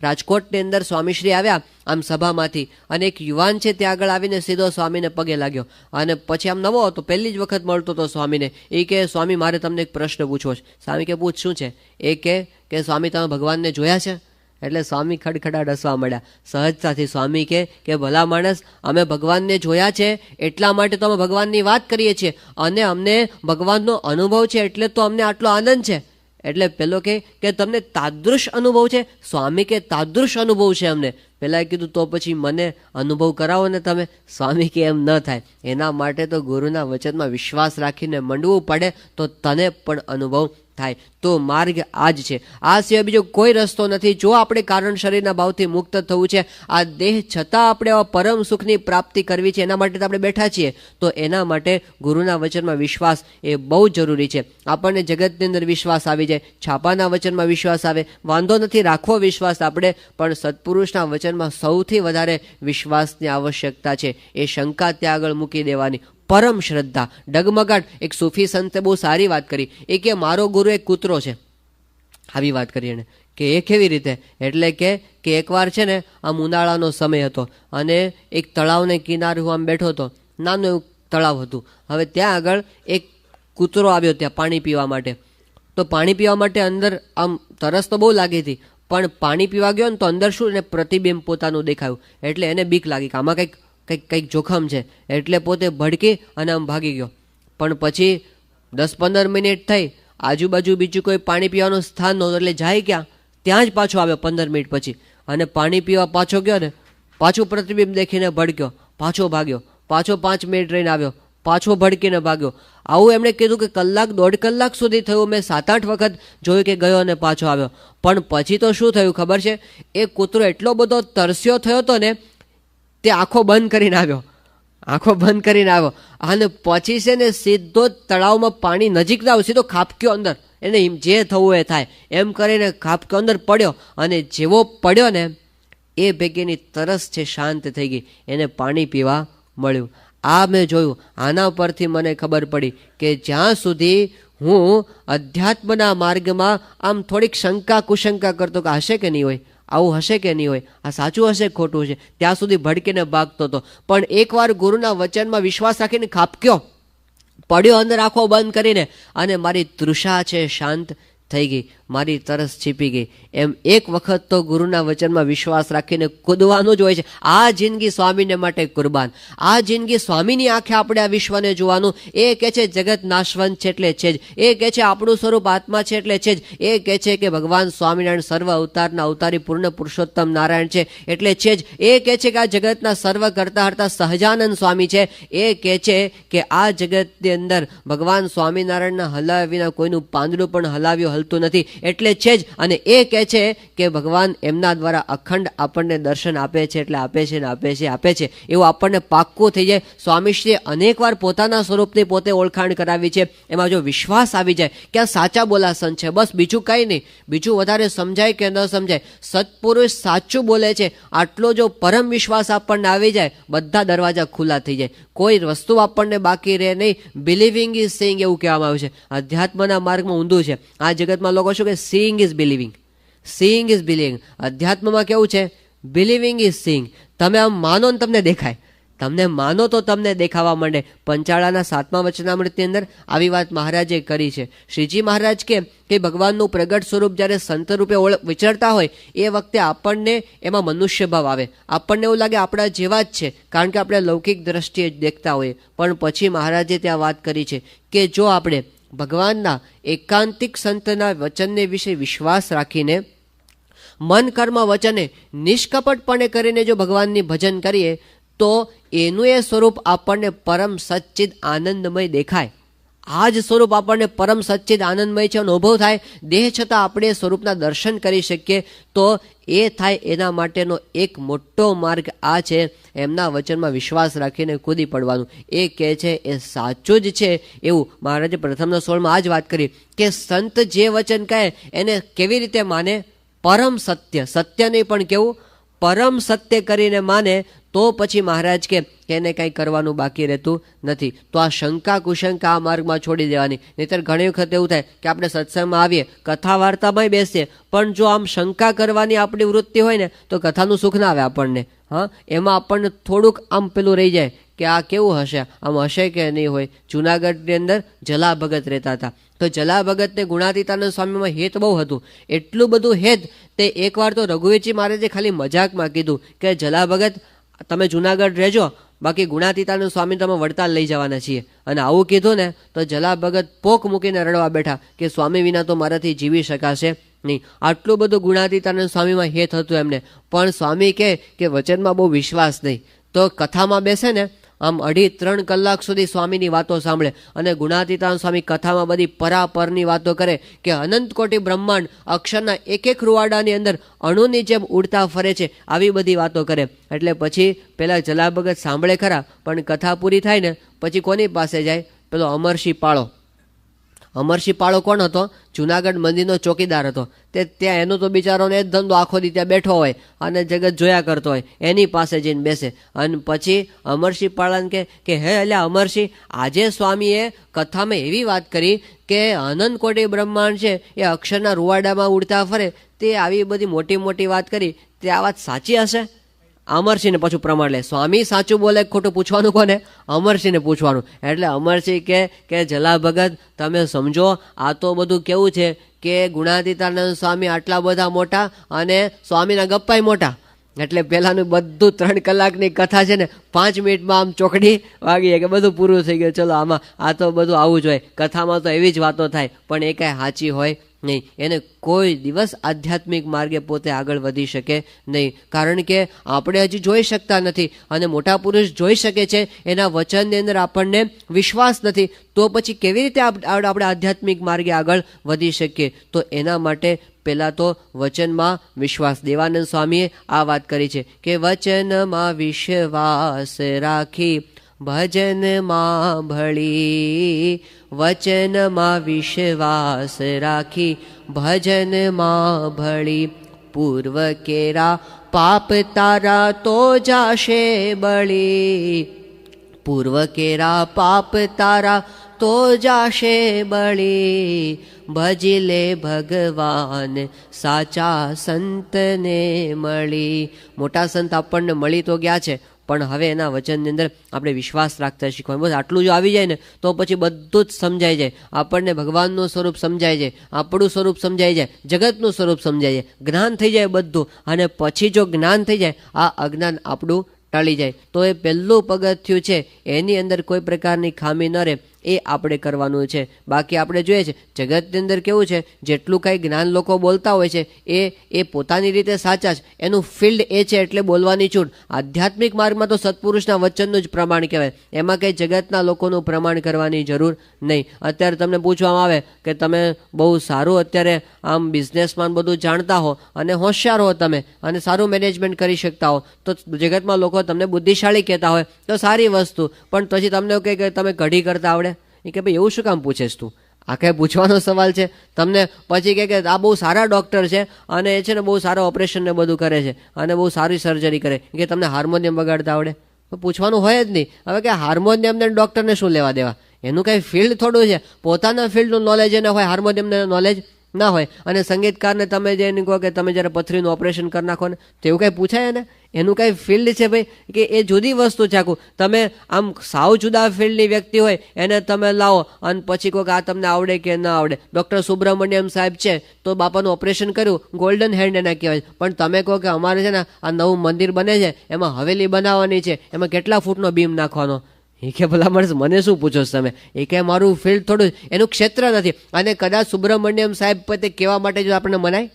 રાજકોટની અંદર સ્વામીશ્રી આવ્યા આમ સભામાંથી, અને એક યુવાન છે ત્યાં આગળ આવીને સીધો સ્વામીને પગે લાગ્યો, અને પછી આમ નવો હતો, પહેલી જ વખત મળતો હતો સ્વામીને. એ કે સ્વામી મારે તમને એક પ્રશ્ન પૂછવો છે. સ્વામી કે પૂછ, શું છે? એ કે સ્વામી તમે ભગવાનને જોયા છે? એટલે સ્વામી ખડખડાટ હસવા મળ્યા સહજતાથી. સ્વામી કે ભલા માણસ, અમે ભગવાનને જોયા છે એટલા માટે તો અમે ભગવાનની વાત કરીએ છીએ, અને અમને ભગવાનનો અનુભવ છે એટલે તો અમને આટલો આનંદ છે. એટલે પેલો કે તમને તાદૃશ અનુભવ છે? સ્વામી કે તાદૃશ અનુભવ છે અમને. પેલા કીધું તો પછી મને અનુભવ કરાવો ને તમે. સ્વામી કે એમ ન થાય, એના માટે તો ગુરુના વચનમાં વિશ્વાસ રાખીને મંડવું પડે તો તને પણ અનુભવ થાય. તો માર્ગ આ જ છે, આ સિવાય બીજો કોઈ રસ્તો નથી. જો આપણે કારણ શરીરના ભાવથી મુક્ત થવું છે, આ દેહ છતાં આપણે આવા પરમ સુખની પ્રાપ્તિ કરવી છે, એના માટે તો આપણે બેઠા છીએ. તો એના માટે ગુરુના વચનમાં વિશ્વાસ એ બહુ જરૂરી છે. આપણને જગતની અંદર વિશ્વાસ આવી જાય, છાપાના વચનમાં વિશ્વાસ આવે, વાંધો નથી, રાખવો વિશ્વાસ આપણે, પણ સત્પુરુષના વચનમાં સૌથી વધારે વિશ્વાસની આવશ્યકતા છે. એ શંકા ત્યાં આગળ મૂકી દેવાની. પરમ શ્રદ્ધા, ડગમગાટ. એક સૂફી સંતે બહુ સારી વાત કરી. એ કે મારો ગુરુ એક કૂતરો છે. આવી વાત કરી એને કે એ કેવી રીતે? એટલે કે એકવાર છે ને આમ ઉનાળાનો સમય હતો, અને એક તળાવને કિનારે હું આમ બેઠો હતો, નાનું એવું તળાવ હતું. હવે ત્યાં આગળ એક કૂતરો આવ્યો ત્યાં પાણી પીવા માટે. તો પાણી પીવા માટે અંદર આમ તરસ તો બહુ લાગી હતી, પણ પાણી પીવા ગયો ને તો અંદર શું એને પ્રતિબિંબ પોતાનું દેખાયું. એટલે એને બીક લાગી કે આમાં કંઈક જોખમ છે, એટલે પોતે ભડકી અને આમ ભાગી ગયો. પણ પછી 10-15 મિનિટ થઈ, આજુબાજુ બીજું કોઈ પાણી પીવાનું સ્થાન નહોતું, એટલે જાય ક્યાં? ત્યાં જ પાછો આવ્યો 15 મિનિટ પછી, અને પાણી પીવા પાછો ગયો ને, પાછું પ્રતિબિંબ દેખીને ભડક્યો, પાછો ભાગ્યો, પાછો 5 મિનિટ રહીને આવ્યો, પાછો ભડકીને ભાગ્યો. આવું એમણે કીધું કે કલાક 1.5 કલાક સુધી થયું. મેં 7-8 વખત જોયું કે ગયો અને પાછો આવ્યો. પણ પછી તો શું થયું ખબર છે? એ કૂતરો એટલો બધો તરસ્યો થયો હતો ને, તે આંખો બંધ કરીને આવ્યો, અને પછી છે ને સીધો તળાવમાં પાણી નજીક ના આવ્યો, સીધો ખાબક્યો અંદર. એને જે થવું એ થાય એમ કરીને ખાબક્યો, અંદર પડ્યો, અને જેવો પડ્યો ને એ ભેગીની તરસ છે શાંત થઈ ગઈ, એને પાણી પીવા મળ્યું. આ મેં જોયું. આના પરથી મને ખબર પડી કે જ્યાં સુધી હું અધ્યાત્મના માર્ગમાં આમ થોડીક શંકા કુશંકા કરતો કે હશે કે નહીં હોય, આવું હશે કે નહીં હોય, આ સાચું હશે ખોટું છે, ત્યાં સુધી ભડકીને ભાગતો હતો. પણ એકવાર ગુરુના વચનમાં વિશ્વાસ રાખીને ખાબક્યો, પડ્યો અંદર આંખો બંધ કરીને, અને મારી તૃષા છે શાંત થઈ ગઈ, મારી તરસ છીપી ગઈ. એમ એક વખત તો ગુરુના વચનમાં વિશ્વાસ રાખીને કૂદવાનું જ હોય છે. આ જિંદગી સ્વામીને માટે કુરબાન. આ જિંદગી સ્વામીની આંખે આપણે આ વિશ્વને જોવાનું. એ કહે છે જગત નાશવંત છે એટલે છે જ, એ કહે છે આપણું સ્વરૂપ આત્મા છે એટલે છે જ, એ કહે છે કે ભગવાન સ્વામિનારાયણ સર્વ અવતારના અવતારી પૂર્ણ પુરુષોત્તમ નારાયણ છે એટલે છે જ, એ કહે છે કે આ જગતના સર્વ કરતા હરતા સહજાનંદ સ્વામી છે, એ કહે છે કે આ જગતની અંદર ભગવાન સ્વામિનારાયણના હલાવ્યા વિના કોઈનું પાંદડું પણ હલાવ્યું હલતું નથી એટલે છે જ. અને એ કહે છે કે ભગવાન એમના દ્વારા અખંડ આપણને દર્શન આપે છે એટલે આપે છે ને આપે છે એવું આપણને પાક્કું થઈ જાય. સ્વામીશ્રીએ અનેકવાર પોતાના સ્વરૂપની પોતે ઓળખાણ કરાવી છે. એમાં જો વિશ્વાસ આવી જાય કે આ સાચા બોલાસન છે, બસ બીજું કંઈ નહીં, બીજું વધારે સમજાય કે ન સમજાય, સત્પુરુષ સાચું બોલે છે, આટલો જો પરમ વિશ્વાસ આપણને આવી જાય, બધા દરવાજા ખુલ્લા થઈ જાય, કોઈ વસ્તુ આપણને બાકી રહે નહીં. બિલીવિંગ ઇઝ સીઈંગ એવું કહેવામાં આવ્યું છે. અધ્યાત્મના માર્ગમાં ઊંધું છે. આ જગતમાં લોકો શું કે seeing is believing, seeing is believing. અધ્યાત્મમાં કેવું છે? Believing is seeing. તમે આમ માનો ને તમને દેખાય, તમને માનો તો તમને દેખાવા માંડે. પંચાળાના 7મા વચનામૃતની અંદર આવી વાત મહારાજે કરી છે. શ્રીજી મહારાજ કે ભગવાનનું પ્રગટ સ્વરૂપ જ્યારે સંત રૂપે વિચરતા હોય એ વખતે આપણને એમાં મનુષ્ય ભાવ આવે, આપણને એવું લાગે આપણા જેવા જ છે, કારણ કે આપણે લૌકિક દ્રષ્ટિએ જ દેખતા હોઈએ. પણ પછી મહારાજે ત્યાં વાત કરી છે કે જો આપણે ભગવાનના એકાંતિક સંતના વચનને વિશે વિશ્વાસ રાખીને મન કર્મ વચને નિષ્કપટપણે કરીને જો ભગવાનની ભજન કરીએ તો એનું એ સ્વરૂપ આપણને પરમ સચ્ચિદ આનંદમય દેખાય. આ જ સ્વરૂપ આપણને પરમ સચ્ચિદ આનંદમય છે અનુભવ થાય. દેહ છતાં આપણે સ્વરૂપના દર્શન કરી શકીએ તો એ થાય. એના માટેનો એક મોટો માર્ગ આ છે, એમના વચનમાં વિશ્વાસ રાખીને કૂદી પડવાનું. એ કહે છે એ સાચું જ છે એવું મહારાજે પ્રથમના 16માં આ જ વાત કરી કે સંત જે વચન કહે એને કેવી રીતે માને? પરમ સત્ય, સત્ય નહીં પણ કેવું? પરમ સત્ય કરીને માને તો પછી મહારાજ કે એને કંઈ કરવાનું બાકી રહેતું નથી. તો આ શંકા કુશંકા આ માર્ગમાં છોડી દેવાની. નહીંતર ઘણી વખત એવું થાય કે આપણે સત્સંગમાં આવીએ, કથા વાર્તામાંય બેસીએ, પણ જો આમ શંકા કરવાની આપણી વૃત્તિ હોય ને તો કથાનું સુખ ના આવે આપણને. હા, એમાં આપણને થોડુંક આમ પેલું રહી જાય કે આ કેવું હશે, આમ હશે કે નહીં હોય. જુનાગઢની અંદર જલા ભગત રહેતા હતા. તો જલા ભગતને ગુણાતીતાનંદ સ્વામીમાં હેત બહુ હતું. એટલું બધું હેત તે એકવાર તો રઘુવીરજી મહારાજે ખાલી મજાકમાં કીધું કે જલા ભગત તમે જુનાગઢ રહેજો, બાકી ગુણાતીતાનંદ સ્વામી તમે વડતાલ લઈ જવાના છીએ. અને આવું કીધું ને તો જલા ભગત પોક મૂકીને રડવા બેઠા કે સ્વામી વિના તો મારાથી જીવી શકાશે નહીં. આટલું બધું ગુણાતીતાનંદ સ્વામીમાં હેત હતું એમને. પણ સ્વામી કે વચનમાં બહુ વિશ્વાસ નહીં. તો કથામાં બેસે ને આમ 2.5-3 કલાક સુધી સ્વામીની વાતો સાંભળે અને ગુણાતીતાનંદ સ્વામી કથામાં બધી પરાપરની વાતો કરે કે અનંત કોટી બ્રહ્માંડ અક્ષરના એક એક રૂવાડાની અંદર અણુની જેમ ઉડતા ફરે છે, આવી બધી વાતો કરે. એટલે પછી પેલા જલા ભગત સાંભળે ખરા, પણ કથા પૂરી થાય ને પછી કોની પાસે જાય? પેલો અમરસિંહ પાળો. અમરસિંહ પાળો કોણ હતો? જુનાગઢ મંદિરનો ચોકીદાર હતો. તે ત્યાં એનો તો બિચારોને એ જ ધંધો આખો દી ત્યાં બેઠો હોય અને જગત જોયા કરતો હોય, એની પાસે જઈને બેસે. અને પછી અમરસિંહ પાળાને કે હે અલ્યા અમરસિંહ, આજે સ્વામીએ કથામાં એવી વાત કરી કે અનંત કોટી બ્રહ્માંડ છે એ અક્ષરના રૂવાડામાં ઉડતા ફરે, તે આવી બધી મોટી મોટી વાત કરી, તે આ વાત સાચી હશે? અમરસિંહને પાછું પ્રમાણ લે. સ્વામી સાચું બોલે ખોટું પૂછવાનું કોને? અમરસિંહને પૂછવાનું. એટલે અમરસિંહ કે જલા ભગત તમે સમજો, આ તો બધું કેવું છે કે ગુણાતીતાનંદ સ્વામી આટલા બધા મોટા અને સ્વામીના ગપ્પાય મોટા. એટલે પેલાનું બધું 3 કલાકની કથા છે ને 5 મિનિટમાં આમ ચોકડી વાગી કે બધું પૂરું થઈ ગયું. ચલો આમાં આ તો બધું આવું જ હોય, કથામાં તો એવી જ વાતો થાય, પણ એ કાંઈ સાચી હોય નહીં. એને કોઈ દિવસ આધ્યાત્મિક માર્ગે પોતે આગળ વધી શકે નહીં. કારણ કે આપણે હજી જોઈ શકતા નથી અને મોટા પુરુષ જોઈ શકે છે, એના વચનની અંદર આપણને વિશ્વાસ નથી, તો પછી કેવી રીતે આપણે આધ્યાત્મિક માર્ગે આગળ વધી શકીએ? તો એના માટે પહેલાં તો વચનમાં વિશ્વાસ. દેવાનંદ સ્વામીએ આ વાત કરી છે કે વચનમાં વિશ્વાસ રાખી ભજનમાં ભળી, વચનમાં વિશ્વાસ રાખી ભજનમાં ભળી, પૂર્વ કેરા પાપ તારા તો જાશે બળી, પૂર્વ કેરા પાપ તારા તો જાશે બળી, ભજી લે ભગવાન સાચા સંતને મળી. મોટા સંત આપણને મળી તો ગયા છે, પણ હવે એના વચનની અંદર આપણે વિશ્વાસ રાખતા શીખવાનું. બસ આટલું જો આવી જાય ને તો પછી બધું જ સમજાઈ જાય. આપણને ભગવાનનું સ્વરૂપ સમજાઈ જાય, આપણું સ્વરૂપ સમજાઈ જાય, જગતનું સ્વરૂપ સમજાઈ જાય, જ્ઞાન થઈ જાય બધું. અને પછી જો જ્ઞાન થઈ જાય, આ અજ્ઞાન આપણું ટળી જાય. તો એ પહેલું પગથિયું છે, એની અંદર કોઈ પ્રકારની ખામી ન રહે એ આપણે કરવાનું છે. બાકી આપણે જોઈએ છે જગતની અંદર કેવું છે, જેટલું કાંઈ જ્ઞાન લોકો બોલતા હોય છે એ પોતાની રીતે સાચા છે, એનું ફિલ્ડ એ છે એટલે બોલવાની છૂટ. આધ્યાત્મિક માર્ગમાં તો સત્પુરુષના વચનનું જ પ્રમાણ કહેવાય, એમાં કંઈ જગતના લોકોનું પ્રમાણ કરવાની જરૂર નહીં. અત્યારે તમને પૂછવામાં આવે કે તમે બહુ સારું અત્યારે આમ બિઝનેસમાં બધું જાણતા હો અને હોશિયાર હો તમે અને સારું મેનેજમેન્ટ કરી શકતા હો, તો જગતમાં લોકો તમને બુદ્ધિશાળી કહેતા હોય તો સારી વસ્તુ, પણ પછી તમને કહે કે તમે કઢી કરતા આવડે, એ કે ભાઈ એવું શું કામ પૂછેશ તું? આ કંઈ પૂછવાનો સવાલ છે? તમને પછી કહે કે આ બહુ સારા ડૉક્ટર છે અને એ છે ને બહુ સારા ઓપરેશન ને બધું કરે છે અને બહુ સારી સર્જરી કરે, કે તમને હાર્મોનિયમ વગાડતા આવડે? પૂછવાનું હોય જ નહીં. હવે કે હાર્મોનિયમને ડૉક્ટરને શું લેવા દેવા? એનું કંઈ ફિલ્ડ થોડું છે. પોતાના ફિલ્ડનું નોલેજ એને હોય, હાર્મોનિયમને નોલેજ ના હોય. અને સંગીતકારને તમે જે કહો કે તમે જ્યારે પથરીનું ઓપરેશન કરી નાખો ને, તો એવું કાંઈ પૂછાય ને? એનું કાંઈ ફિલ્ડ છે ભાઈ, કે એ જુદી વસ્તુ છે આખું. તમે આમ સાવ જુદા ફિલ્ડની વ્યક્તિ હોય એને તમે લાવો અને પછી કહો કે આ તમને આવડે કે ના આવડે. ડૉક્ટર સુબ્રમણ્યમ સાહેબ છે તો બાપાનું ઓપરેશન કર્યું, ગોલ્ડન હેન્ડ એના કહેવાય. પણ તમે કહો કે અમારે છે ને આ નવું મંદિર બને છે, એમાં હવેલી બનાવવાની છે, એમાં કેટલા ફૂટનો બીમ નાખવાનો? એ કે ભલા માણસ મને શું પૂછો છો તમે? એ કે મારું ફિલ્ડ થોડું, એનું ક્ષેત્ર નથી. અને કદાચ સુબ્રમણ્યમ સાહેબ પોતે કહેવા માટે જો આપણને મનાય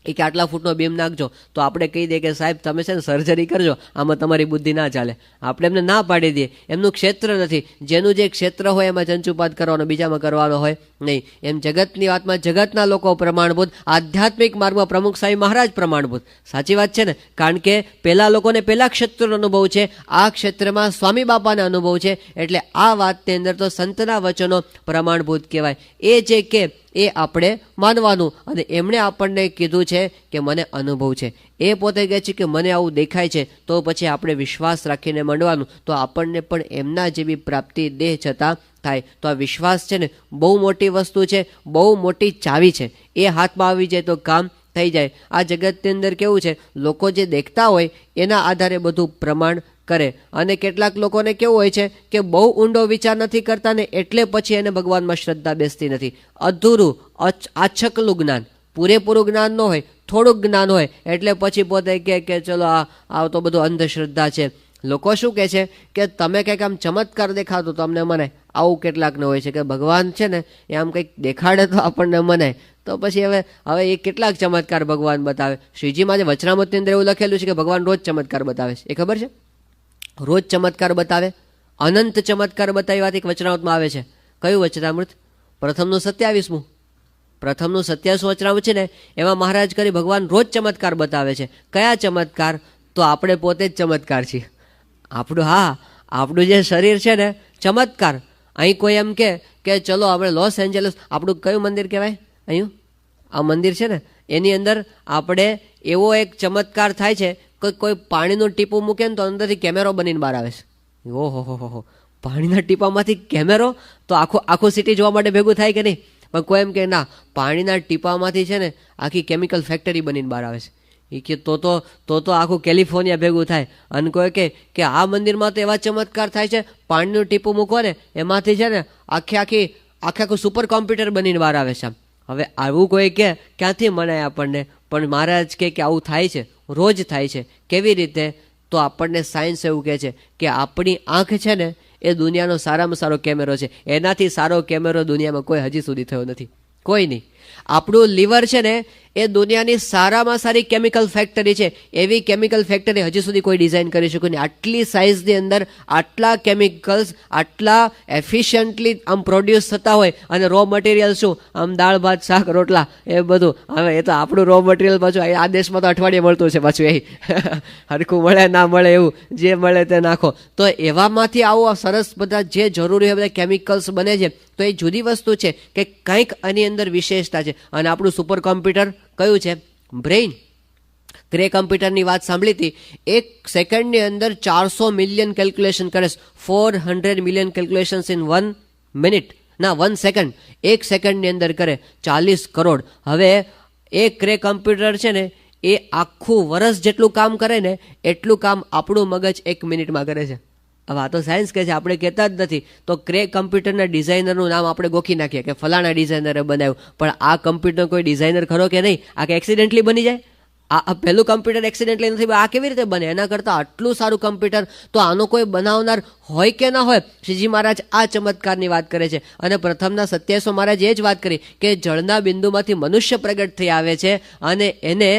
એ કે આટલા ફૂટનો બીમ નાખજો, તો આપણે કહી દઈએ કે સાહેબ તમે છે ને સર્જરી કરજો, આમાં તમારી બુદ્ધિ ના ચાલે. આપણે એમને ના પાડી દઈએ. એમનું ક્ષેત્ર નથી. જેનું જે ક્ષેત્ર હોય એમાં ચંચુપાત કરવાનો, બીજામાં કરવાનો હોય નહીં. એમ જગતની વાતમાં જગતના લોકો પ્રમાણભૂત, આધ્યાત્મિક માર્ગમાં પ્રમુખ સ્વામી મહારાજ પ્રમાણભૂત. સાચી વાત છે ને? કારણ કે પેલા લોકોને પેલા ક્ષેત્રનો અનુભવ છે, આ ક્ષેત્રમાં સ્વામી બાપાનો અનુભવ છે. એટલે આ વાતની અંદર તો સંતના વચનો પ્રમાણભૂત કહેવાય. એ જે કે એ આપણે માનવાનું. અને એમણે આપણને કીધું છે કે મને અનુભવ છે, એ પોતે કહે છે કે મને આવું દેખાય છે, તો પછી આપણે વિશ્વાસ રાખીને માંડવાનું, તો આપણને પણ એમના જેવી પ્રાપ્તિ દેહ છતાં થાય. તો આ વિશ્વાસ છે ને બહુ મોટી વસ્તુ છે, બહુ મોટી ચાવી છે. એ હાથમાં આવી જાય તો કામ થઈ જાય. આ જગતની અંદર કેવું છે, લોકો જે દેખતા હોય એના આધારે બધું પ્રમાણ કરે. અને કેટલાક લોકોને કેવું હોય છે કે બહુ ઊંડો વિચાર નથી કરતા ને એટલે પછી એને ભગવાનમાં શ્રદ્ધા બેસતી નથી. અધૂરું આછકલું જ્ઞાન, પૂરેપૂરું જ્ઞાન ન હોય, થોડુંક જ્ઞાન હોય એટલે પછી પોતે કે ચલો આ તો બધું અંધશ્રદ્ધા છે. લોકો શું કહે છે કે તમે કંઈક આમ ચમત્કાર દેખાતો તો અમને મનાય. આવું કેટલાકને હોય છે કે ભગવાન છે ને એ આમ કંઈક દેખાડે તો આપણને મનાય. તો પછી હવે એ કેટલાક ચમત્કાર ભગવાન બતાવે. શ્રીજીમાં જે વચનામૃતની અંદર એવું લખેલું છે કે ભગવાન રોજ ચમત્કાર બતાવે છે. એ ખબર છે? રોજ ચમત્કાર બતાવે, અનંત ચમત્કાર બતાવ્યાથી એક વચનામૃતમાં આવે છે. કયું વચનામૃત? પ્રથમનું 27મું. પ્રથમનું 27મું વચનામૃત છે ને એમાં મહારાજ કરી ભગવાન રોજ ચમત્કાર બતાવે છે. કયા ચમત્કાર? તો આપણે પોતે જ ચમત્કાર છીએ. આપણું જે શરીર છે ને ચમત્કાર. અહીં કોઈ એમ કે ચલો આપણે લોસ એન્જલસ, આપણું કયું મંદિર કહેવાય અહીં? આ મંદિર છે ને એની અંદર આપણે એવો એક ચમત્કાર થાય છે કે કોઈ પાણીનું ટીપું મૂકે ને તો અંદરથી કેમેરો બનીને બહાર આવે છે. ઓહો, પાણીના ટીપામાંથી કેમેરો? તો આખું સિટી જોવા માટે ભેગું થાય કે નહીં? પણ કોઈ એમ કે ના, પાણીના ટીપામાંથી છે ને આખી કેમિકલ ફેક્ટરી બનીને બહાર આવે છે. એ કે તો આખું કેલિફોર્નિયા ભેગું થાય. અને કોઈ કે આ મંદિરમાં તો એવા ચમત્કાર થાય છે, પાણીનું ટીપું મૂકો ને એમાંથી છે ને આખું સુપર કોમ્પ્યુટર બનીને બહાર આવે છે. હવે આવું કોઈ કે ક્યાંથી મનાય આપણને? પણ મહારાજ કે આવું થાય છે, રોજ થાય છે. કેવી રીતે? તો આપણને સાયન્સ એવું કહે છે કે આપણી આંખ છે ને એ દુનિયાનો સારામાં સારો કેમેરો છે. એનાથી સારો કેમેરો દુનિયામાં કોઈ હજી સુધી થયો નથી, કોઈ નહીં. આપણું લીવર છે ને એ દુનિયાની સારામાં સારી કેમિકલ ફેક્ટરી છે. એવી કેમિકલ ફેક્ટરી હજી સુધી કોઈ ડિઝાઇન કરી શક્યું નહીં. આટલી સાઇઝની અંદર આટલા કેમિકલ્સ આટલા એફિશિયન્ટલી આમ પ્રોડ્યુસ થતા હોય. અને રો મટીરિયલ શું? આમ દાળ ભાત શાક રોટલા એ બધું. હવે એ તો આપણું રો મટીરિયલ પાછું આ દેશમાં તો અઠવાડિયે મળતું છે પાછું. એ હરખું મળે ના મળે એવું જે મળે તે નાખો. તો એવામાંથી આવું સરસ બધા જે જરૂરી હોય બધા કેમિકલ્સ બને છે. તો એ જુદી વસ્તુ છે કે કંઈક આની અંદર વિશેષતા છે. અને આપણું સુપર કોમ્પ્યુટર કયું છે? બ્રેઇન. ગ્રે કમ્પ્યુટરની વાત સાંભળી હતી. 1 સેકન્ડની અંદર 400 મિલિયન કેલ્ક્યુલેશન કરે છે. 400 મિલિયન કેલ્ક્યુલેશન્સ ઇન 1 મિનિટ, ના 1 સેકન્ડ. 1 સેકન્ડની અંદર કરે 40 કરોડ. હવે એક ગ્રે કમ્પ્યુટર છે ને એ આખું વર્ષ જેટલું કામ કરે ને એટલું કામ આપણું મગજ 1 મિનિટમાં કરે છે. હવે આ તો સાયન્સ કહે છે, આપણે કહેતા જ નથી. તો ક્રે કમ્પ્યુટરના ડિઝાઇનરનું નામ આપણે ગોખી નાખીએ કે ફલાણા ડિઝાઇનરે બનાવ્યું. પણ આ કમ્પ્યુટર કોઈ ડિઝાઇનર ખરો કે નહીં? આ કે એક્સિડેન્ટલી બની જાય? આ પહેલું કમ્પ્યુટર એક્સિડેન્ટલી નથી, આ કેવી રીતે બને? એના કરતાં આટલું સારું કમ્પ્યુટર તો આનો કોઈ બનાવનાર હોય કે ના હોય? શ્રીજી મહારાજ આ ચમત્કારની વાત કરે છે. અને પ્રથમના 27 મહારાજ એ જ વાત કરી કે જળના બિંદુમાંથી મનુષ્ય પ્રગટ થઈ આવે છે અને એને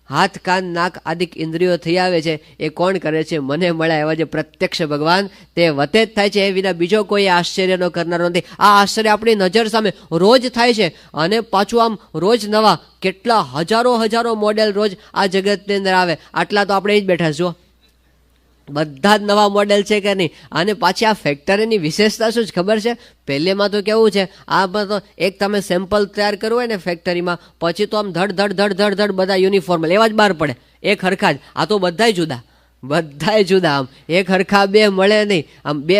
હાથ કાન નાક આદિક ઇન્દ્રિયો થઈ આવે છે. એ કોણ કરે છે? મને મળ્યા એવા જે પ્રત્યક્ષ ભગવાન તે વતે જ થાય છે. એ વિના બીજો કોઈ આશ્ચર્યનો કરનારો નથી. આ આશ્ચર્ય આપણી નજર સામે રોજ થાય છે. અને પાછું આમ રોજ નવા કેટલા હજારો મોડેલ રોજ આ જગતની અંદર આવે. આટલા તો આપણે જ બેઠા છો, બધા જ નવા મોડેલ છે કે નહીં? અને પાછી આ ફેક્ટરીની વિશેષતા શું છે ખબર છે? પહેલેમાં તો કેવું છે, આ તો એક તમે સેમ્પલ તૈયાર કરવું હોય ને ફેક્ટરીમાં, પછી તો આમ ધડ બધા યુનિફોર્મ એવા જ બહાર પડે, એક હરખા જ. આ તો બધાય જુદા. આમ એક હરખા બે મળે નહીં. આમ બે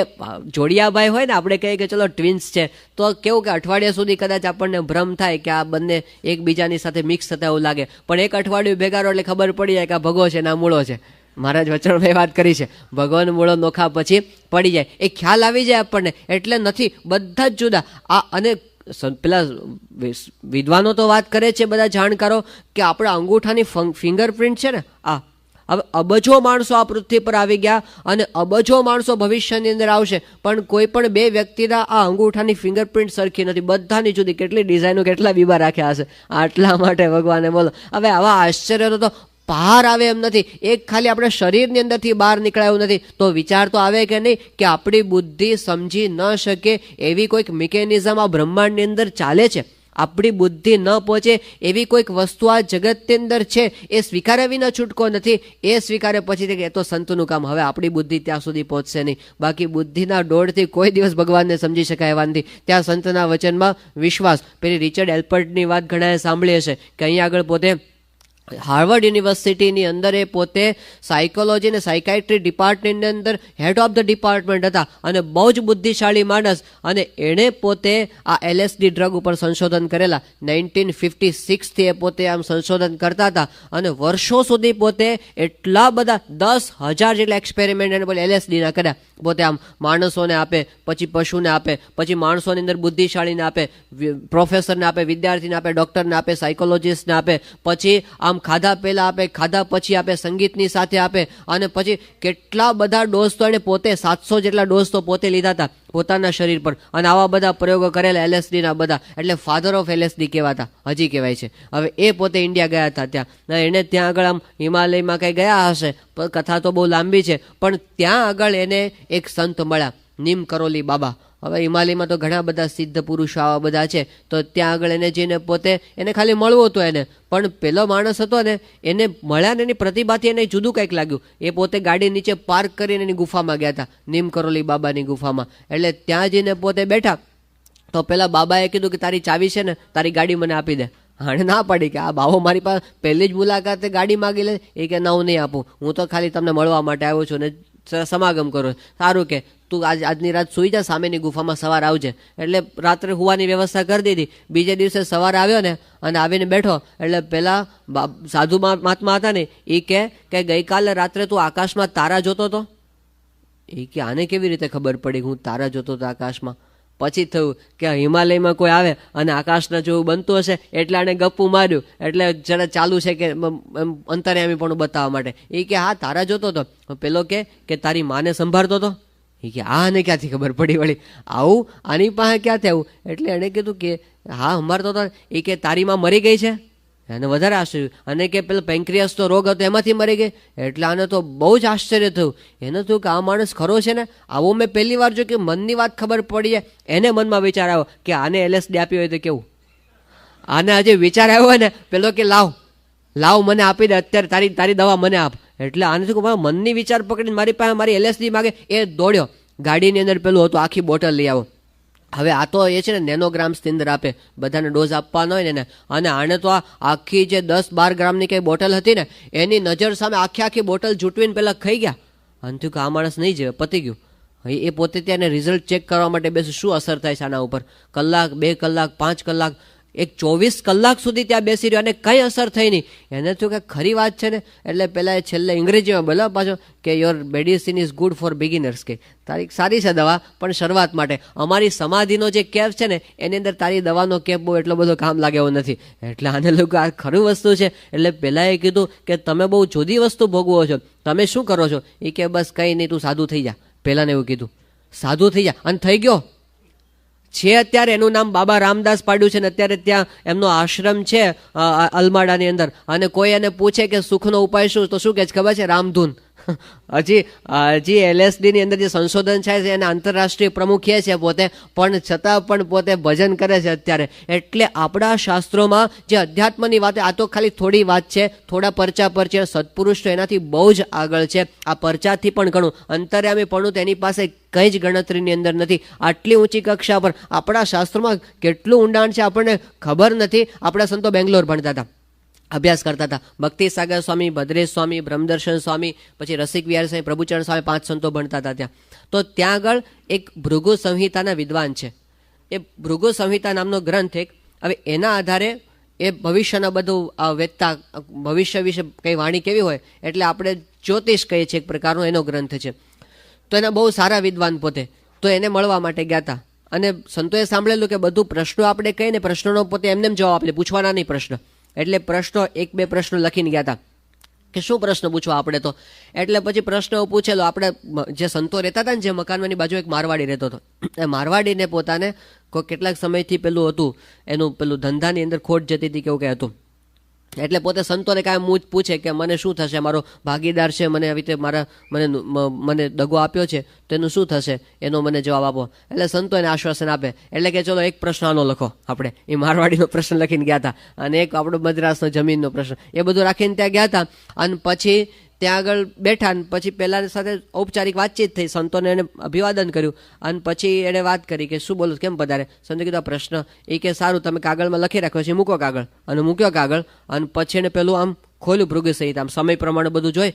જોડિયા ભાઈ હોય ને, આપણે કહીએ કે ચલો ટ્વિન્સ છે, તો કેવું કે અઠવાડિયા સુધી કદાચ આપણને ભ્રમ થાય કે આ બંને એકબીજાની સાથે મિક્સ થતા એવું લાગે. પણ એક અઠવાડિયું ભેગા રહો એટલે ખબર પડી જાય કે આ ભગો છે ને આ મૂળો છે. મહારાજ વચનભાઈ વાત કરી છે, ભગવાન મૂળો નોખા પછી પડી જાય. એ ખ્યાલ આવી જાય આપણને. એટલે નથી, બધા જ જુદા. આ અને પેલા વિદ્વાનો તો વાત કરે છે, બધા જાણકારો, કે આપણા અંગૂઠાની ફિંગરપ્રિન્ટ છે ને, આ હવે અબજો માણસો આ પૃથ્વી પર આવી ગયા અને અબજો માણસો ભવિષ્યની અંદર આવશે. પણ કોઈ પણ બે વ્યક્તિના આ અંગૂઠાની ફિંગરપ્રિન્ટ સરખી નથી, બધાની જુદી. કેટલી ડિઝાઇનો, કેટલા બીબા રાખ્યા હશે. આટલા માટે ભગવાને બોલો. હવે આવા આશ્ચર્યનો તો બહાર આવે એમ નથી. એક ખાલી આપણે શરીરની અંદરથી બહાર નીકળાયું નથી તો વિચાર તો આવે કે નહીં કે આપણી બુદ્ધિ સમજી ન શકે એવી કોઈક મિકેનિઝમ આ બ્રહ્માંડની અંદર ચાલે છે. આપણી બુદ્ધિ ન પહોંચે એવી કોઈક વસ્તુ આ જગતની અંદર છે, એ સ્વીકાર્યા વિના છૂટકો નથી. એ સ્વીકારે પછી કે એ તો સંતનું કામ, હવે આપણી બુદ્ધિ ત્યાં સુધી પહોંચશે નહીં. બાકી બુદ્ધિના દોડથી કોઈ દિવસ ભગવાનને સમજી શકાય એવા નથી. ત્યાં સંતના વચનમાં વિશ્વાસ. પેલી રિચર્ડ એલ્પર્ટની વાત ઘણાએ સાંભળી હશે કે અહીંયા આગળ પોતે હાર્વર્ડ યુનિવર્સિટીની અંદર એ પોતે સાયકોલોજી અને સાયકાઇટ્રી ડિપાર્ટમેન્ટની અંદર હેડ ઓફ ધ ડિપાર્ટમેન્ટ હતા અને બહુ જ બુદ્ધિશાળી માણસ. અને એણે પોતે આ LSD ડ્રગ ઉપર સંશોધન કરેલા. 1956થી એ પોતે આમ સંશોધન કરતા હતા અને વર્ષો સુધી પોતે એટલા બધા 10,000 જેટલા એક્સપેરિમેન્ટ એને બોલે LSDના કર્યા. પોતે આમ માણસોને આપે, પછી પશુને આપે, પછી માણસોની અંદર બુદ્ધિશાળીને આપે, પ્રોફેસરને આપે, વિદ્યાર્થીને આપે, ડૉક્ટરને આપે, સાયકોલોજીસ્ટને આપે, પછી આમ ખાધા પહેલાં આપે, ખાધા પછી આપે, સંગીતની સાથે આપે. અને પછી કેટલા બધા ડોઝ તો એને પોતે 700 જેટલા ડોઝ તો પોતે લીધા હતા પોતાના શરીર પર. અને આવા બધા પ્રયોગો કરેલા LSDના બધા. એટલે ફાધર ઓફ LSD કહેવાતા, હજી કહેવાય છે. હવે એ પોતે ઇન્ડિયા ગયા હતા ત્યાં. એને ત્યાં આગળ આમ હિમાલયમાં કંઈ ગયા હશે, કથા તો બહુ લાંબી છે, પણ ત્યાં આગળ એને એક સંત મળ્યા, નીમ કરોલી બાબા. હવે હિમાલયમાં તો ઘણા બધા સિદ્ધ પુરુષો આવા બધા છે. તો ત્યાં આગળ એને જઈને પોતે એને ખાલી મળવું હતું એને, પણ પેલો માણસ હતો ને એને મળ્યા ને એની પ્રતિભાથી એને જુદું કંઈક લાગ્યું. એ પોતે ગાડી નીચે પાર્ક કરીને એની ગુફામાં ગયા હતા, નીમ કરોલી બાબાની ગુફામાં. એટલે ત્યાં જઈને પોતે બેઠા તો પેલા બાબાએ કીધું કે તારી ચાવી છે ને, તારી ગાડી મને આપી દે. આણે ના પાડી કે આ બાવો મારી પાસે પહેલી જ મુલાકાતે ગાડી માગી લે. એ કે ના, હું નહીં આપું, હું તો ખાલી તમને મળવા માટે આવ્યો છું ને સમાગમ કરો. સારું કે તું આજની રાત સૂઈ જા, સામેની ગુફામાં સવાર આવજે. એટલે રાત્રે હોવાની વ્યવસ્થા કરી દીધી. બીજે દિવસે સવારે આવ્યો ને અને આવીને બેઠો એટલે પેલા સાધુ મહાત્મા હતા ને એ કે ગઈકાલે રાત્રે તું આકાશમાં તારા જોતો હતો. એ કે આને કેવી રીતે ખબર પડી હું તારા જોતો હતો આકાશમાં? પછી થયું કે હિમાલયમાં કોઈ આવે અને આકાશના જેવું બનતું હશે એટલે આને ગપ્પું માર્યું. એટલે જરા ચાલુ છે કે અંતર્યામી પણ બતાવવા માટે. એ કે હા તારા જોતો હતો. પેલો કે તારી માને સંભાળતો હતો. એ કે આને ક્યાંથી ખબર પડી વળી આવું આની પાસે ક્યાંથી આવું? એટલે એણે કીધું કે હા સંભાળતો હતો. એ કે તારી માં મરી ગઈ છે? એને વધારે આશ્ચર્ય. અને કે પેલો પેન્ક્રિયાસનો રોગ હતો એમાંથી મરી ગઈ. એટલે આને તો બહુ જ આશ્ચર્ય થયું. એને થયું કે આ માણસ ખરો છે ને, આવો મેં પહેલી વાર જો કે મનની વાત ખબર પડી જાય. એને મનમાં વિચાર આવ્યો કે આને LSD આપી હોય તો કેવું. આને આજે વિચાર આવ્યો હોય ને પેલો કે લાવ મને આપી દે અત્યારે, તારી દવા મને આપ. એટલે આને શું મનની વિચાર પકડીને મારી પાસે મારી LSD માગે. એ દોડ્યો ગાડીની અંદર પેલું હતું આખી બોટલ લઈ આવો. હવે આ તો એ છે ને નેનોગ્રામ્સની અંદર આપે, બધાને ડોઝ આપવાનો હોય ને. અને આને તો આ આખી જે 10-12 ગ્રામની કંઈ બોટલ હતી ને એની નજર સામે આખી બોટલ જૂટવીને પહેલાં ખાઈ ગયા. અને થયું કે આ માણસ નહીં જાય, પતી ગયું. એ પોતે ત્યાં રિઝલ્ટ ચેક કરવા માટે બેસું શું અસર થાય છે આના ઉપર. કલાક, 2 કલાક, 5 કલાક, એક 24 કલાક સુધી ત્યાં બેસી રહ્યો અને કંઈ અસર થઈ નહીં. એને થયું કે ખરી વાત છે ને. એટલે પહેલાં એ છેલ્લે ઇંગ્રેજીમાં બોલ્યો પાછો કે your medicine is good for beginners. કે તારી સારી છે દવા પણ શરૂઆત માટે. અમારી સમાધિનો જે કેપ છે ને એની અંદર તારી દવાનો કેપ બહુ એટલો બધો કામ લાગે એવો નથી. એટલે આને લોકો આ ખરું વસ્તુ છે. એટલે પહેલાં એ કીધું કે તમે બહુ જુદી વસ્તુ ભોગવો છો, તમે શું કરો છો? એ કે બસ કંઈ નહીં, તું સાધુ થઈ જા. પહેલાંને એવું કીધું સાધુ થઈ જા. અને થઈ ગયો છે. અત્યારે એનું નામ બાબા રામદાસ પાડ્યું છે ને અત્યારે ત્યાં એમનો આશ્રમ છે અલમાડાની અંદર. અને કોઈ એને પૂછે કે સુખનો ઉપાય શું, તો શું કહે છે ખબર છે? રામધૂન. હજી LSDની અંદર જે સંશોધન થાય છે એના આંતરરાષ્ટ્રીય પ્રમુખ એ છે પોતે, પણ છતાં પણ પોતે ભજન કરે છે અત્યારે. એટલે આપણા શાસ્ત્રોમાં જે અધ્યાત્મની વાત, આ તો ખાલી થોડી વાત છે, થોડા પરચા પર છે. સત્પુરુષ તો એનાથી બહુ જ આગળ છે. આ પરચાથી પણ ઘણું અંતર્યામી પણ તો એની પાસે કંઈ જ ગણતરીની અંદર નથી. આટલી ઊંચી કક્ષા પર આપણા શાસ્ત્રોમાં કેટલું ઊંડાણ છે આપણને ખબર નથી. આપણા સંતો બેંગ્લોર ભણતા હતા, અભ્યાસ કરતા હતા. ભક્તિ સાગર સ્વામી, ભદ્રેશ સ્વામી, બ્રહ્મદર્શન સ્વામી, પછી રસિક વિહાર સ્વામી, પ્રભુચરણ સ્વામી, 5 સંતો ભણતા હતા ત્યાં. તો ત્યાં આગળ એક ભૃગુ સંહિતાના વિદ્વાન છે. એ ભૃગુ સંહિતા નામનો ગ્રંથ એક. હવે એના આધારે એ ભવિષ્યના બધું વેચતા, ભવિષ્ય વિશે કંઈ વાણી કેવી હોય એટલે આપણે જ્યોતિષ કહીએ છીએ એક પ્રકારનો, એનો ગ્રંથ છે. તો એના બહુ સારા વિદ્વાન પોતે. તો એને મળવા માટે ગયા હતા. અને સંતોએ સાંભળેલું કે બધું પ્રશ્નો આપણે કહીએ ને પ્રશ્નોનો પોતે એમને જવાબ આપે, પૂછવાના નહીં પ્રશ્ન. એટલે પ્રશ્નો 1-2 પ્રશ્નો લખીને ગયા હતા કે શું પ્રશ્ન પૂછવા આપણે તો. એટલે પછી પ્રશ્ન પૂછેલો. આપણે જે સંતો રહેતા હતા ને જે મકાનની બાજુ એક મારવાડી રહેતો હતો. એ મારવાડીને પોતાને કોઈ કેટલાક સમયથી પેલું હતું એનું પેલું ધંધાની અંદર ખોટ જતી હતી કેવું કંઈ હતું. એટલે પોતે સંતોને કાંઈ પૂછે કે મને શું થશે, મારો ભાગીદાર છે, મને આવી રીતે મને દગો આપ્યો છે, તો એનું શું થશે, એનો મને જવાબ આપો. એટલે સંતો એને આશ્વાસન આપે. એટલે કે ચલો એક પ્રશ્ન આનો લખો. આપણે એ મારવાડીનો પ્રશ્ન લખીને ગયા હતા, અને એક આપણો મદ્રાસનો જમીનનો પ્રશ્ન, એ બધું રાખીને ત્યાં ગયા હતા. અને પછી ત્યાં આગળ બેઠા, ને પછી પહેલાની સાથે ઔપચારિક વાતચીત થઈ, સંતોને એને અભિવાદન કર્યું. અને પછી એણે વાત કરી કે શું બોલું, કેમ પધારે. સંતો કીધું આ પ્રશ્ન, એ કે સારું તમે કાગળમાં લખી રાખ્યો છે, મૂકો કાગળ. અને મૂક્યો કાગળ. અને પછી એને પેલું આમ ખોલ્યું ભૃગુ સહિત, આમ સમય પ્રમાણે બધું જોઈ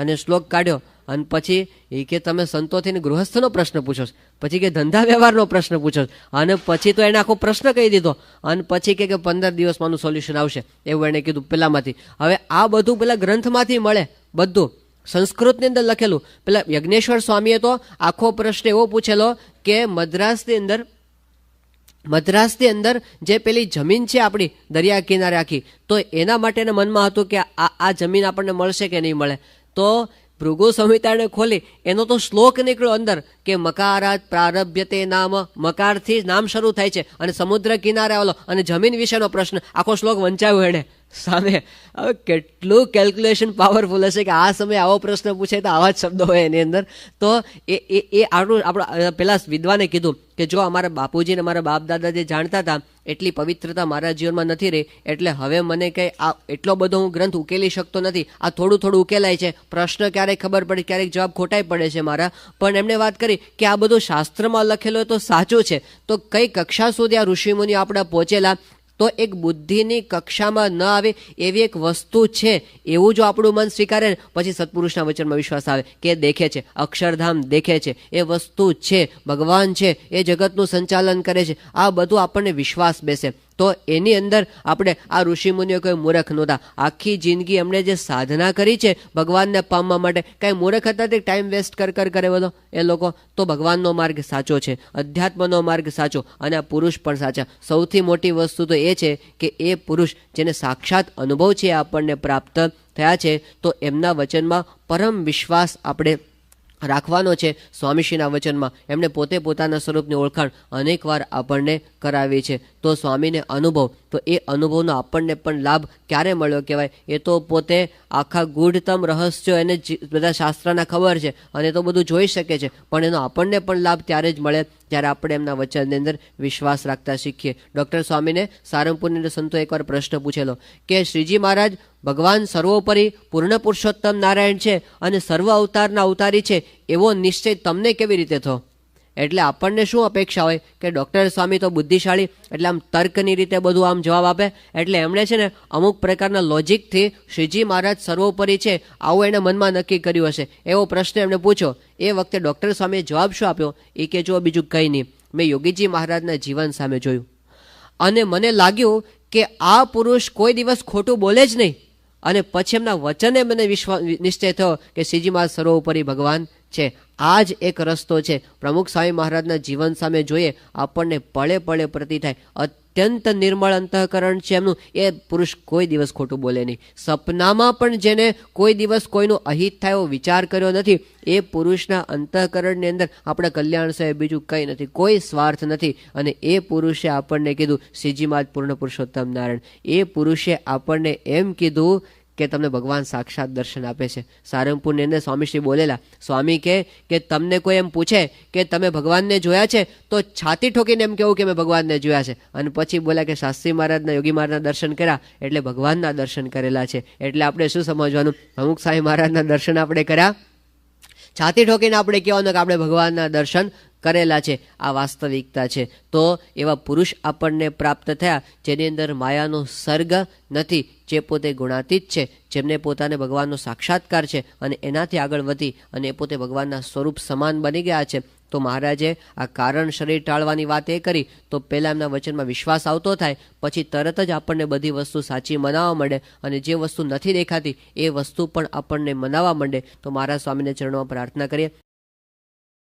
અને શ્લોક કાઢ્યો. અને પછી એ કે તમે સંતોથી ગૃહસ્થનો પ્રશ્ન પૂછો છો, પછી કે ધંધા વ્યવહારનો પ્રશ્ન પૂછો છો. અને પછી તો એને આખો પ્રશ્ન કહી દીધો. અને પછી કે 15 દિવસમાંનું સોલ્યુશન આવશે, એવું એને કીધું પેલામાંથી. હવે આ બધું પેલા ગ્રંથમાંથી મળે, બધું સંસ્કૃતની અંદર લખેલું. પેલા યજ્ઞેશ્વર સ્વામીએ તો આખો પ્રશ્ન એવો પૂછેલો કે મદ્રાસની અંદર જે પેલી જમીન છે આપણી દરિયા કિનારે આખી, તો એના માટે એના મનમાં હતું કે આ જમીન આપણને મળશે કે નહીં મળે. તો ભૃગુ સંહિતાને ખોલી એનો તો શ્લોક નીકળ્યો અંદર કે મકારાત પ્રારભ્યતે નામ, મકારથી નામ શરૂ થાય છે, અને સમુદ્ર કિનારે આવેલો, અને જમીન વિશેનો પ્રશ્ન, આખો શ્લોક વંચાવ્યો એને સામે. હવે કેટલું કેલ્ક્યુલેશન પાવરફુલ હશે કે આ સમયે આવો પ્રશ્ન પૂછે તો આવા જ શબ્દો હોય એની અંદર. તો એ આપણા પેલા વિદ્વાને કીધું કે જો અમારા બાપુજી ને મારા બાપ દાદા જે જાણતા હતા એટલી પવિત્રતા મારા જીવનમાં નથી રહી, એટલે હવે મને કંઈ આ એટલો બધો હું ગ્રંથ ઉકેલી શકતો નથી. આ થોડું થોડું ઉકેલાય છે, પ્રશ્ન ક્યારેક ખબર પડે, ક્યારેક જવાબ ખોટાઈ પડે છે મારા. પણ એમણે વાત કરી કે આ બધું શાસ્ત્રમાં લખેલું હોય તો સાચું છે, તો કઈ કક્ષા સુધી આ ઋષિમુનિ આપણા પહોંચેલા, તો એક બુદ્ધિની કક્ષામાં ન આવે એવી એક વસ્તુ છે, એવું જો આપણું મન સ્વીકારે ને પછી સત્પુરુષના વચનમાં વિશ્વાસ આવે કે દેખે છે, અક્ષરધામ દેખે છે, એ વસ્તુ છે, ભગવાન છે, એ જગતનું સંચાલન કરે છે, આ બધું આપણને વિશ્વાસ બેસે. તો એની અંદર આપણે આ ઋષિમુનિઓ કોઈ મૂર્ખ નહોતા. આખી જિંદગી એમણે જે સાધના કરી છે ભગવાનને પામવા માટે, કાંઈ મૂર્ખ હતા તે ટાઈમ વેસ્ટ કરે બધો એ લોકો. તો ભગવાનનો માર્ગ સાચો છે, અધ્યાત્મનો માર્ગ સાચો, અને આ પુરુષ પણ સાચા. સૌથી મોટી વસ્તુ તો એ છે કે એ પુરુષ જેને સાક્ષાત અનુભવ છે આપણને પ્રાપ્ત થયા છે, તો એમના વચનમાં પરમ વિશ્વાસ આપણે રાખવાનો છે. સ્વામીશ્રીના વચનમાં એમણે પોતે પોતાના સ્વરૂપની ઓળખાણ અનેકવાર આપણને કરાવી છે. તો સ્વામીને અનુભવ, તો એ અનુભવનો આપણને પણ લાભ ક્યારે મળ્યો કહેવાય, એ તો પોતે આખા ગૂઢતમ રહસ્યો એને બધા શાસ્ત્રના ખબર છે, અને તો બધું જોઈ શકે છે, પણ એનો આપણને પણ લાભ ત્યારે જ મળે જ્યારે આપણે એમના વચનની અંદર વિશ્વાસ રાખતા શીખીએ. ડૉક્ટર સ્વામીને સારંગપુરની સંતો એકવાર પ્રશ્ન પૂછેલો કે શ્રીજી મહારાજ ભગવાન સર્વોપરી પૂર્ણ પુરુષોત્તમ નારાયણ છે અને સર્વ અવતારના અવતારી છે, એવો નિશ્ચય તમને કેવી રીતે થયો? એટલે આપણને શું અપેક્ષા હોય કે ડૉક્ટર સ્વામી તો બુદ્ધિશાળી, એટલે આમ તર્કની રીતે બધું આમ જવાબ આપે. એટલે એમણે છે ને અમુક પ્રકારના લોજિકથી શ્રીજી મહારાજ સર્વોપરી છે આવું એને મનમાં નક્કી કર્યું હશે, એવો પ્રશ્ન એમણે પૂછ્યો. એ વખતે ડૉક્ટર સ્વામીએ જવાબ શું આપ્યો? એ કે જો બીજું કંઈ નહીં, મેં યોગીજી મહારાજના જીવન સામે જોયું, અને મને લાગ્યું કે આ પુરુષ કોઈ દિવસ ખોટું બોલે જ નહીં. અને પછી એમના વચને મને નિશ્ચય થયો કે શ્રીજી મહારાજ સર્વોપરી ભગવાન છે. આ જ એક રસ્તો છે. પ્રમુખ સ્વામી મહારાજના જીવન સામે જોઈએ આપણને પળે પળે પ્રતિ થાય અત્યંત નિર્મળ અંતઃકરણ છે એમનું, એ પુરુષ કોઈ દિવસ ખોટું બોલે નહીં. સપનામાં પણ જેને કોઈ દિવસ કોઈનું અહિત થાય એવો વિચાર કર્યો નથી, એ પુરુષના અંતઃકરણની અંદર આપણા કલ્યાણ સિવાય બીજું કંઈ નથી, કોઈ સ્વાર્થ નથી. અને એ પુરુષે આપણને કીધું શ્રીજી મહારાજ પૂર્ણ પુરુષોત્તમ નારાયણ, એ પુરુષે આપણને એમ કીધું કે તમને ભગવાન સાક્ષાત દર્શન આપે છે. સારંગપુરની અંદર સ્વામીશ્રી બોલેલા, સ્વામી કે તમને કોઈ એમ પૂછે કે તમે ભગવાનને જોયા છે તો છાતી ઠોકીને એમ કેવું કે મેં ભગવાનને જોયા છે. અને પછી બોલ્યા કે શાસ્ત્રી મહારાજના યોગી મહારાજના દર્શન કર્યા એટલે ભગવાનના દર્શન કરેલા છે. એટલે આપણે શું સમજવાનું? પ્રમુખ સ્વામી મહારાજના દર્શન આપણે કર્યા, છાતી ઠોકીને આપણે કહેવાનું કે આપણે ભગવાનના દર્શન કરેલા છે. આ વાસ્તવિકતા છે. તો એવા પુરુષ આપણને પ્રાપ્ત થયા જેની અંદર માયાનો સર્ગ નથી, જે પોતે ગુણાતીત છે, જેમને પોતાને ભગવાનનો સાક્ષાત્કાર છે, અને એનાથી આગળ વધી અને એ પોતે ભગવાનના સ્વરૂપ સમાન બની ગયા છે. તો મહારાજે આ કારણ શરીર ટાળવાની વાત એ કરી, તો પહેલાં એમના વચનમાં વિશ્વાસ આવતો થાય, પછી તરત જ આપણને બધી વસ્તુ સાચી મનાવવા માંડે, અને જે વસ્તુ નથી દેખાતી એ વસ્તુ પણ આપણને મનાવવા માંડે. તો મહારાજ સ્વામીને ચરણોમાં પ્રાર્થના કરીએ